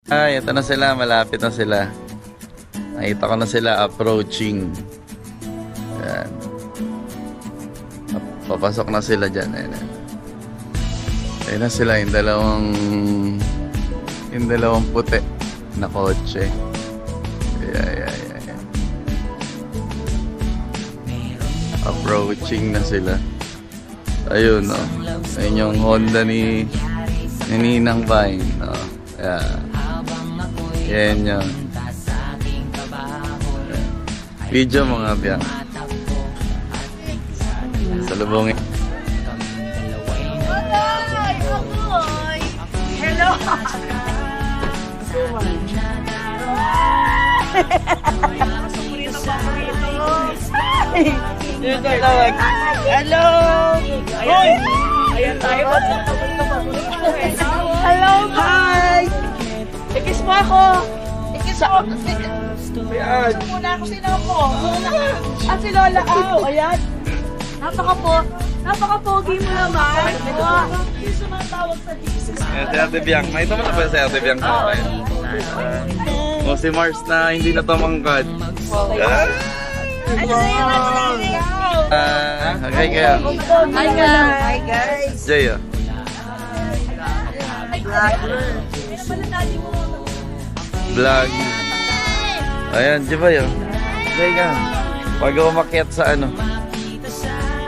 Ay, ito na sila. Malapit na sila. Nakita ko na sila approaching. Ayan. Papasok na sila dyan. Ayan. Ayan na sila. Yung dalawang puti na kotse. Ayan. Approaching na sila. Ayun, no. Ayun yung Honda ni Ninang Vine. No. Ayan. Yan yun. Video mga biyang. Salubungin. Hello! Hello! Hoy! Ayan tayo. Hello! Hi! Ikis mo ako! Ikis mo! Ayan! Ikis muna ako sino mo! At si Lola Au! Ayan! Napaka-pogi mo naman! Yung sumatawag sa Jesus! Si Ate Biang. May ito mo na ba si Ate Biang? O si Mars na hindi na tumangkad. Hi kayo. Hi guys! Hi guys! Jay, oh. Vlog. Ayan, di ba yun? Jay ka. Pag umakyat sa ano?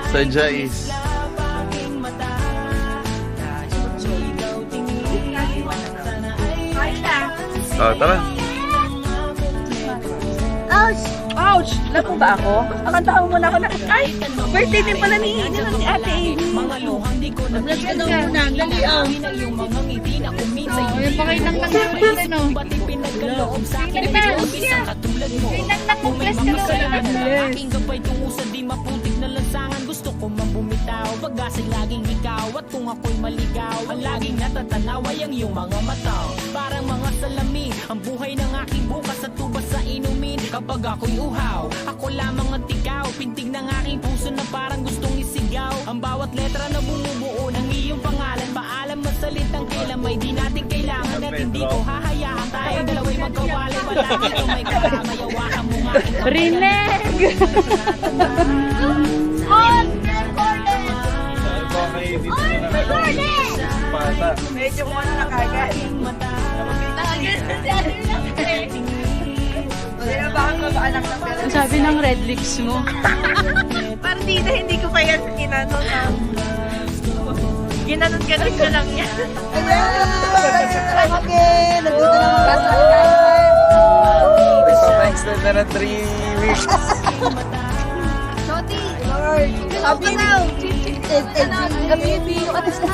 Sa Jais. Oh, tara. Ouch! Ouch! Lapo ba ako? Akantahan mo muna ako na, ay! Birthday din pala ni Ate Amy. Nag-bless ka daw muna, dali ah. Yung pakailang lang naman no? Kailang lang mag-bless ka daw. Aking gabay tungo sa di maputik na lansangan. Gusto ko man bumitaw, pag-asa'y laging ikaw. At kung ako'y maligaw, ang laging natatanaw ay ang iyong mga mata. Parang mga salamin, ang buhay ng aking bukas at tubas sa inumin. Kapag ako'y uhaw, ako lamang ang tikaw. Pintig ng aking puso na parang gustong isigaw. Ang bawat letra na bumubuo ng iyong pangalan. Paalam at salitang kailan may di natin kailangan. At hindi ko hahayaan tayo dalawa'y magkawalay. Wala dito may kasama, yawakan mo nga aking kamay. Rinig! Medyo mo na nakagad. Sino ba ang mabaanak ng pera? Ang sabi ng red lips mo. Partida, hindi ko pa yan ginanon na. Ginanon ko lang yan. Okay, nandito na mga Pa-extend na 3 weeks. Shoti! Sabi Happy now! Happy yung atas na.